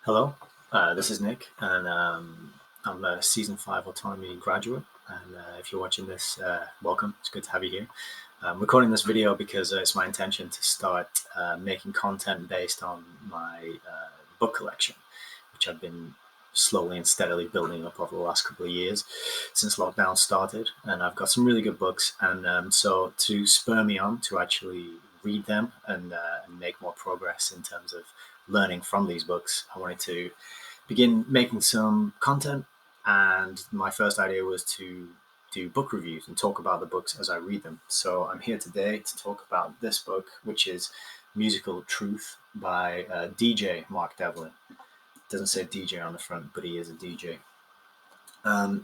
Hello, this is Nick, and I'm a season 5 autonomy graduate. And if you're watching this, welcome. It's good to have you here. I'm recording this video because it's my intention to start making content based on my book collection, which I've been slowly and steadily building up over the last couple of years since lockdown started. And I've got some really good books. And so to spur me on to actually read them and make more progress in terms of learning from these books, I wanted to begin making some content. And my first idea was to do book reviews and talk about the books as I read them. So I'm here today to talk about this book, which is Musical Truth by DJ Mark Devlin. It doesn't say DJ on the front, but he is a DJ.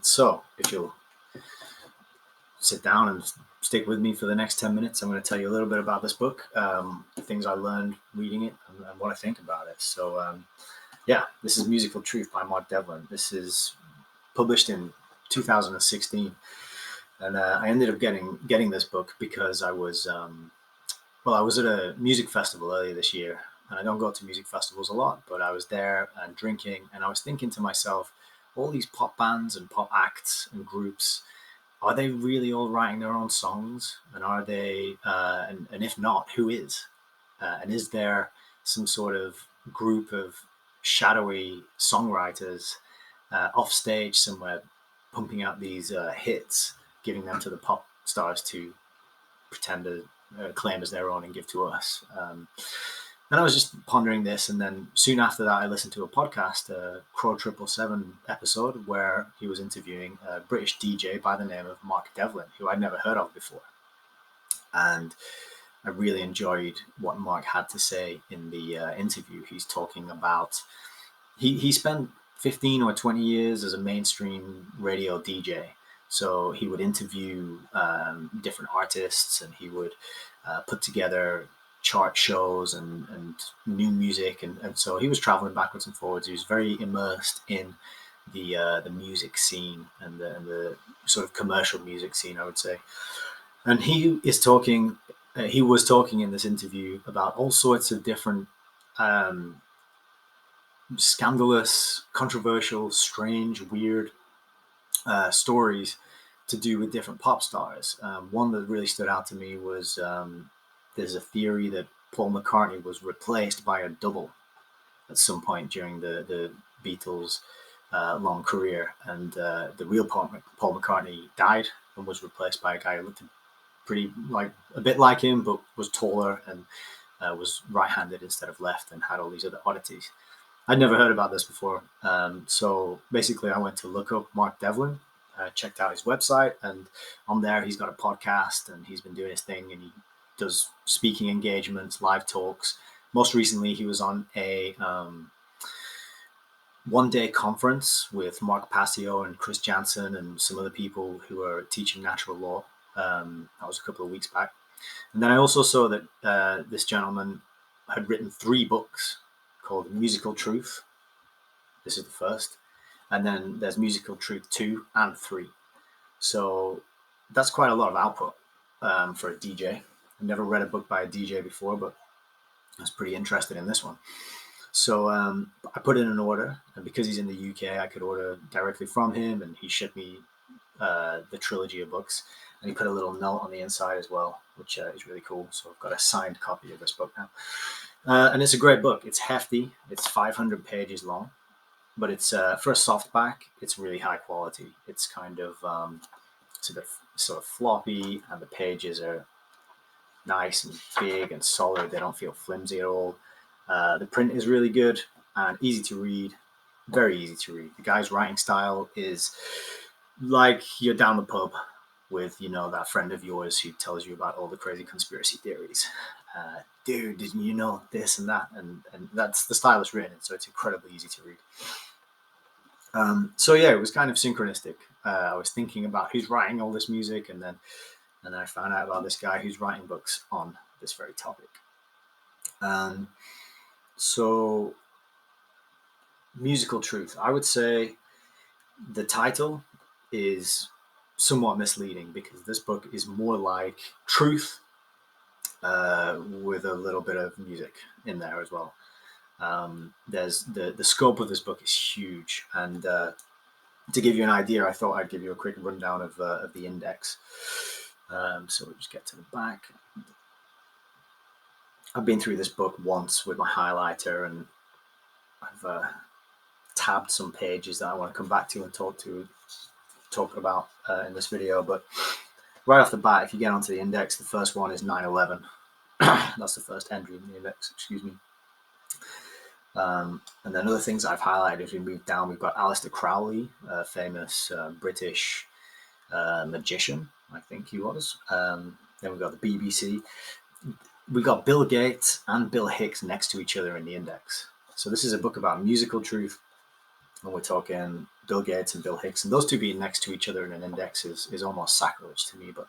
So if you'll sit down and stick with me for the next 10 minutes, I'm going to tell you a little bit about this book, things I learned reading it, and what I think about it. So, this is Musical Truth by Mark Devlin. This is published in 2016, and I ended up getting this book because I was at a music festival earlier this year, and I don't go to music festivals a lot, but I was there and drinking, and I was thinking to myself, all these pop bands and pop acts and groups, are they really all writing their own songs? And are they, and if not, who is? And is there some sort of group of shadowy songwriters off stage somewhere pumping out these hits, giving them to the pop stars to pretend to claim as their own and give to us? And I was just pondering this, and then soon after that, I listened to a podcast, a Crow 777 episode, where he was interviewing a British DJ by the name of Mark Devlin, who I'd never heard of before. And I really enjoyed what Mark had to say in the interview. He's talking about, he spent 15 or 20 years as a mainstream radio DJ. So he would interview different artists, and he would put together chart shows and new music, and so he was traveling backwards and forwards. He was very immersed in the music scene and the sort of commercial music scene, I would say. And he was talking in this interview about all sorts of different scandalous, controversial, strange, weird stories to do with different pop stars. One that really stood out to me was there's a theory that Paul McCartney was replaced by a double at some point during the Beatles' long career, and the real Paul McCartney died and was replaced by a guy who looked pretty a bit like him, but was taller and was right-handed instead of left, and had all these other oddities. I'd never heard about this before, so basically I went to look up Mark Devlin. Checked out his website, and on there he's got a podcast, and he's been doing his thing, and he does speaking engagements, live talks. Most recently, he was on a one-day conference with Mark Passio and Chris Jansen and some other people who are teaching natural law. That was a couple of weeks back. And then I also saw that this gentleman had written 3 books called Musical Truth. This is the first. And then there's Musical Truth 2 and 3. So that's quite a lot of output for a DJ. I've never read a book by a DJ before, but I was pretty interested in this one. So I put in an order, and because he's in the UK, I could order directly from him, and he shipped me the trilogy of books, and he put a little note on the inside as well, which is really cool. So I've got a signed copy of this book now. And it's a great book. It's hefty. It's 500 pages long, but it's for a softback, it's really high quality. It's kind of sort of floppy, and the pages are nice and big and solid. They don't feel flimsy at all. The print is really good and easy to read, very easy to read. The guy's writing style is like you're down the pub with, that friend of yours who tells you about all the crazy conspiracy theories. Dude, didn't you know this and that? And that's the style it's written in, so it's incredibly easy to read. It was kind of synchronistic. I was thinking about who's writing all this music, and then I found out about this guy who's writing books on this very topic. So, Musical Truth. I would say the title is somewhat misleading, because this book is more like truth with a little bit of music in there as well. There's the scope of this book is huge, and to give you an idea, I thought I'd give you a quick rundown of the index. So we'll just get to the back. I've been through this book once with my highlighter, and I've tabbed some pages that I want to come back to and talk about in this video. But right off the bat, if you get onto the index, the first one is 9/11. That's the first entry in the index, excuse me. And then other things I've highlighted as we move down, we've got Aleister Crowley, a famous British magician, I think he was. Then we've got the BBC. We've got Bill Gates and Bill Hicks next to each other in the index. So this is a book about musical truth, and we're talking Bill Gates and Bill Hicks. And those two being next to each other in an index is almost sacrilege to me, but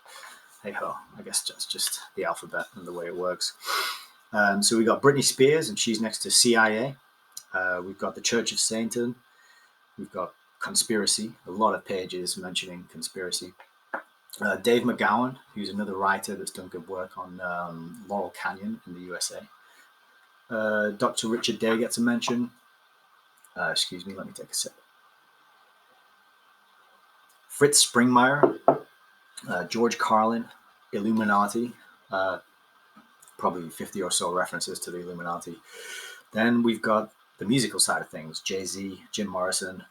hey-ho, I guess that's just the alphabet and the way it works. So we got Britney Spears, and she's next to CIA. We've got the Church of Satan. We've got conspiracy, a lot of pages mentioning conspiracy. Dave McGowan, who's another writer that's done good work on Laurel Canyon in the USA. Dr. Richard Day gets a mention. Excuse me, let me take a sip. Fritz Springmeier, George Carlin, Illuminati, probably 50 or so references to the Illuminati. Then we've got the musical side of things, Jay-Z, Jim Morrison.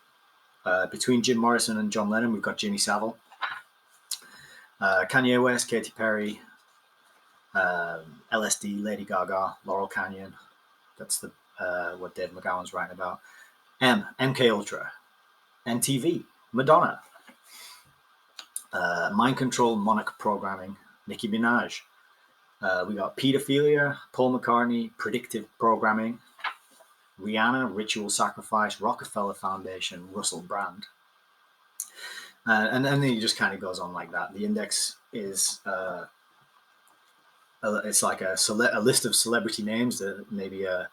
Between Jim Morrison and John Lennon, we've got Jimmy Savile. Kanye West, Katy Perry, LSD, Lady Gaga, Laurel Canyon. That's the what Dave McGowan's writing about. MK Ultra, NTV, Madonna, Mind Control, Monarch Programming, Nicki Minaj. We got pedophilia, Paul McCartney, predictive programming, Rihanna, ritual sacrifice, Rockefeller Foundation, Russell Brand. And then it just kind of goes on like that. The index is it's like a list of celebrity names, maybe a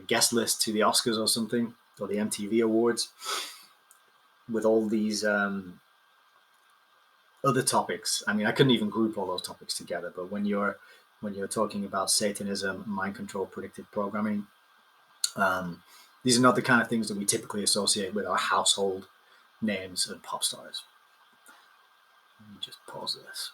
guest list to the Oscars or something, or the MTV Awards, with all these other topics. I mean, I couldn't even group all those topics together, but when you're talking about Satanism, mind control, predictive programming, these are not the kind of things that we typically associate with our household names and pop stars. Let me just pause this.